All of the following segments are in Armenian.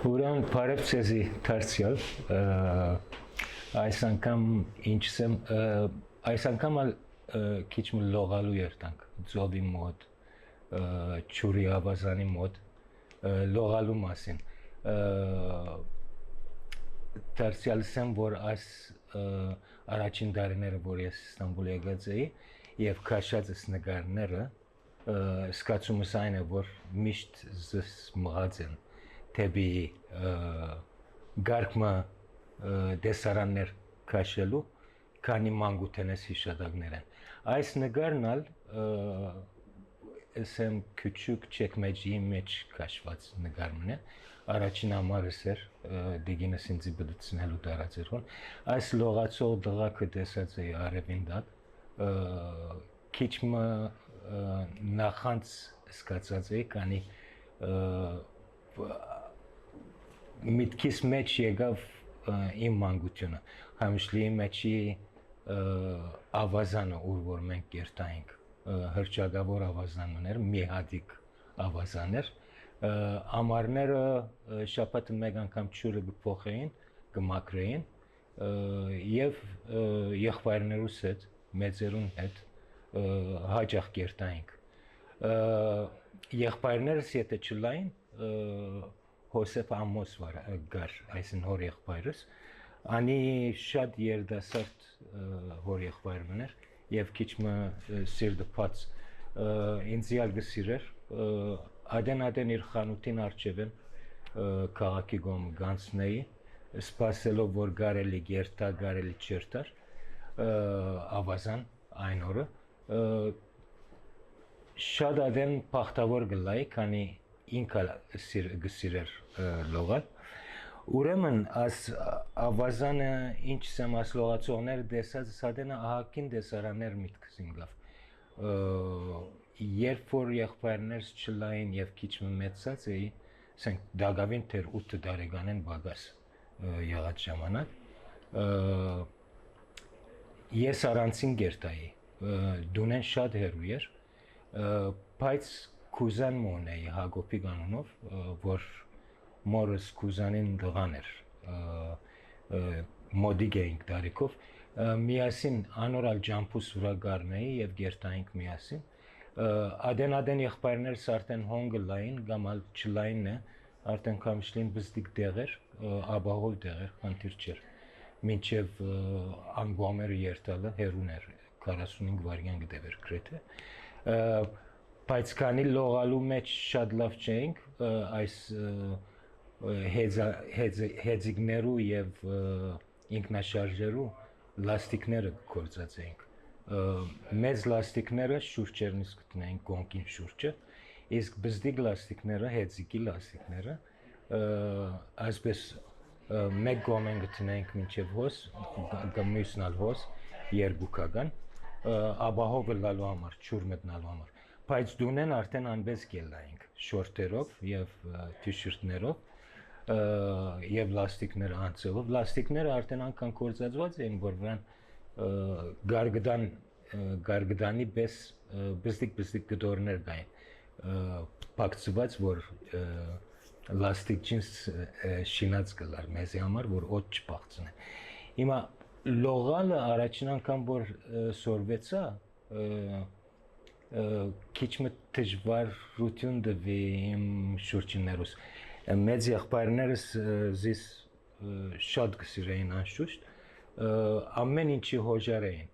Ուրեմն բարև ցեզի դարձյալ այս անգամ ինչս եմ այս անգամ քիչ լողալու երթանք ձովի մոտ ճուրի ավազանի մոտ լողալու մասին դարձյալս եմ որ այս առաջին դարիները որ ես Ստամբուլ եկած էի եւ քաշած ես նկարները սկացումս այն է որ միշտ զս մղած են թեպի գարկմը դեսարաններ քաշելու քանի մանկութենես հիշատակներ են այս նկարն ասեմ քուչուկ չեկմեջի մեջ քաշված նկարն է առաջին ամառս էր դիգինս ինձ բդցնելու տարածերուն այս լողացող դղակը տեսած էի արևին դակ քիչ մը նախանց սկացած էի քանի միտքիս մեջ եկավ իմ մանկությունը համշլի մեջի ավազանը ուր որ մենք կերտայինք հրճագավոր ավազաններ մի հատիկ ավազաներ ամառները շաբաթը մեկ անգամ ճուրը կփոխեին կմաքրեին եւ եղբայրներուս հետ մեծերուն հետ հաճախ կերտայինք եղբայրներս եթե չլային Հոսեփ Ամոս գար այսին հոր եղբայրս անի շատ երդասարդ հոր եղբայրն էր եւ քիչ մը սիրտը փած ինձ յալգը սիրեր ադեն իր խանութին արջևեն քաղաքի գոմ գանցնեի սպասելով որ գարելի գերտա գարելի չերտար ավազան այն օրը շատ ադեն փախտավոր գլայի քանի ինքը գսիրեր լողալ ուրեմն աս ավազանը ինչ սեմ աս լողացողներ դեսած սադենը ահակին դեսարաններ միտքս ինգավ երբ որ եղբայրներս չլային եւ քիչ մեծած էի ասենք դագավին թեր 8 տարեկանեն բագաս եղած ժամանակ ես առանցին գերտայի դունեն շատ հերու էր բայց Կուզան մոնեի Հակոբի կանոնով որ մորս Կուզանին դղան էր մոդիկ էինք տարիքով միասին անորալ ջամփուս վրա գարնեի եւ գերտայինք միասին ադեն եղբայրներս արդեն հոնգը լային գամալ չլայինն է արդեն կամշլին բզդիկ դեղեր աբահով դեղեր խնդիր չէր մինչեւ անգոմերը երթալը հերուն էր 45 վայրկյան գտեվեր գրեթե բայց քանի լողալու մեջ շատ լավ չէինք այս հեծիկներու եւ ինքնաշարժերու լաստիկները կորցած էինք մեծ լաստիկները շուրջերնից գտնեինք կոնկին շուրջը իսկ բզդիկ լաստիկները հեծիկի լաստիկները այսպես մեկ գոմեն գտնեինք մինչեւ հոս գմյուսնալ հոս երկուքական աբահով լալու համար ճուր մտնալու համար բայց դունեն արդեն անպես գելայինք շորտերով եւ թիշիրտներով եւ լաստիկները անցելով լաստիկները արդեն անգամ կորցածված էին որ վրան գարգդանի պես բզդիկ գդորներ կային փակցված որ լաստիկ ջինս շինած գլար մեզի համար որ օդ չփախցնե հիմա լողալը առաջին անգամ որ սորվեցա քիչ մը դժվարություն դվի իմ շուրջիներուս մեծ եղբայրներս զիս շատ գսիրեին անշուշտ ամեն ինչի հոժար էին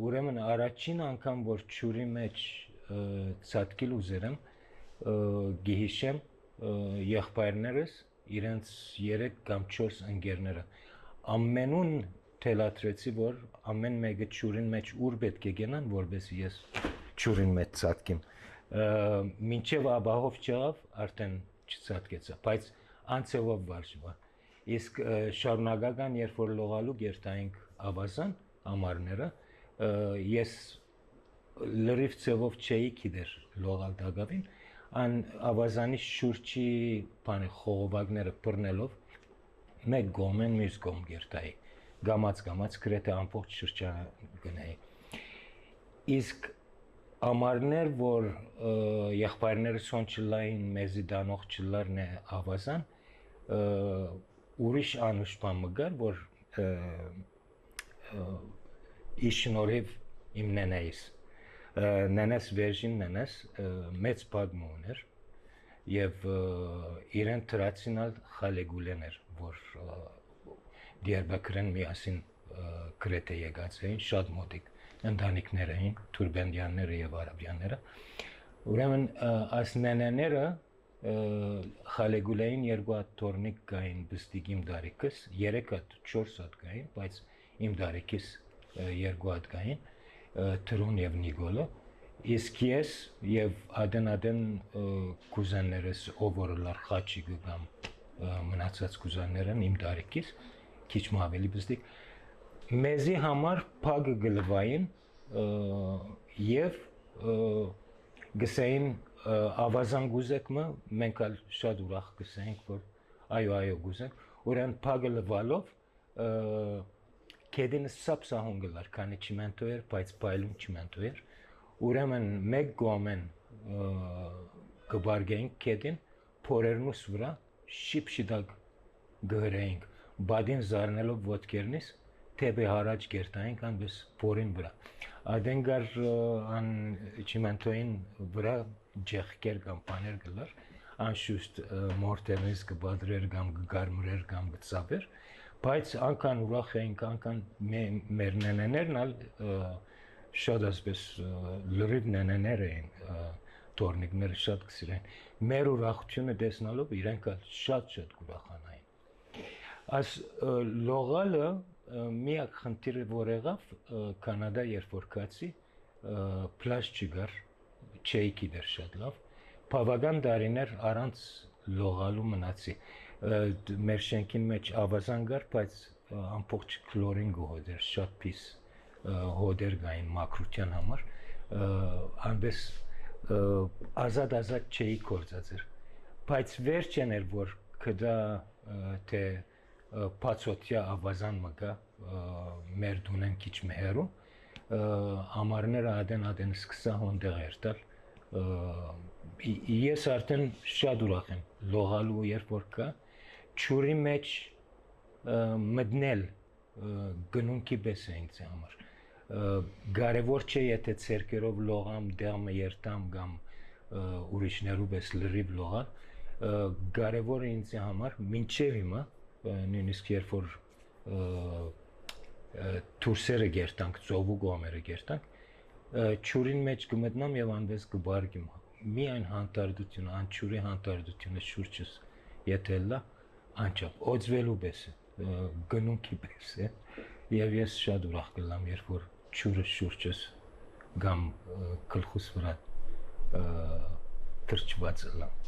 ուրեմն առաջին անգամ որ ճուրի մեջ ցածկիլ ուզերեմ գիհիշեմ եղբայրներս իրենց 3 կամ 4 ընկերները ամենուն թելատրեցի որ ամեն մեկը ճուրին մեջ ուր պետք է գնան որովհետեւ ես ճուրին մեջ ցածկիմ մինչև աբահով չավ արդեն չցածկեցա բայց անցեով վարժվա իսկ շարունակական երբ որ լողալու գերտայինք ավազան ամառները ես լրիվ ծևով չէի գիտեր լողալ դագավին ան ավազանի շուրջի բանը խողովակները բռնելով մեկ գոմեն մյուս գոմ գերտայի գամած գրեթե ամբողջ շրջանը գնայի իսկ ամառներ որ եղբայրները սոն չլային մեզի դանող չլարն է ավազան ուրիշ անուշ բան մգար, որ իս շնորհիվ իմ նենեիս նենես վերջին նենես մեծ բագմ ուներ եւ իրեն տրացինալ խալեգուլեներ, որ Դիարբաքրեն միասին գրեթե եկած էին, շատ մոտիկ ընտանիքներ էին, Թուրբենդյանները եւ Արաբյանները։ Ուրեմն այս նենեները խալեգուլեին երկու հատ տորնիկ կային բստիկ իմ դարիքս, 3 հատ 4 հատ կային, բայց իմ դարիքից երկու հատ կային, Տրուն եւ Նիկոլը, իսկ ես եւ ադեն կուզեններս ով որ լար խաչի գամ մնացած կուզեններն իմ դարիքից քիչ ավելի բստիկ մեզի համար փագը գլվային եւ գսեին ավազան գուզեկը մենք ալ շատ ուրախ գսեինք որ այո գուզենք ուրան փագը լվալով կեդինը սապսահուն գլար քանի չիմենտո էր բայց բայլում չիմենտո էր ուրեմն մեկ գոմեն կբարգեինք կեդին փորերնուս վրա շիպշիդակ գհրեինք բադին զարնելով ոտքերնից թեբե հարաճ գերտայինք անպես փորին վրա ադենգար ան չիմենտոին վրա ջեղքեր կամ բաներ գլար անշուշտ մորտերնից կբադրեր կամ գարմրեր կամ գծաբեր բայց անկան ուրախ էինք անկան մեր նենեներն ալ շատ ասպես լրիվ նենեներ էին տորնիկները շատ կսիրեն մեր ուրախությունը տեսնալով իրենք շատ կուրախանային այս լողալը միակ խնդիրը որ եղավ կանադա երբ որ կացի պլաժ չգար չէի գիտեր շատ լավ բավական դարիներ առանց լողալու մնացի մեր շենքին մեջ ավազան գար բայց ամբողջ քլորին գոհեր շատ պիս հոդեր գային մակրության համար անպես ազատ չէի կործածեր բայց վերջեն էր որ կդա թե պացոտյա ավազան մգա մեր դունեն քիչ մեհերու ամառները ադեն սկսա հոնդեղ երտալ ես արդեն շատ ուրախ եմ լողալու երբ որ կա ճուրի մեջ մդնել գնունքի պես է ինձ համար կարևոր չէ եթե ցերկերով լողամ դեղը երտամ կամ ուրիշներու պես լրիվ լողալ կարևորը ինձ համար մինչև հիմա նույնիսկ երբ որ դուրսերը գերտանք ծովու գոմերը գերտանք ճուրին մեջ կմտնամ եւ անվես կբարգեմ միայն հանդարտությունը անճուրի հանդարտությունը շուրջս եթե լա անչափ օծվելու պես գնունքի պես է եւ ես շատ ուրախ կլամ երբ որ ճուրը շուրջս կամ գլխուս վրա թրջված լամ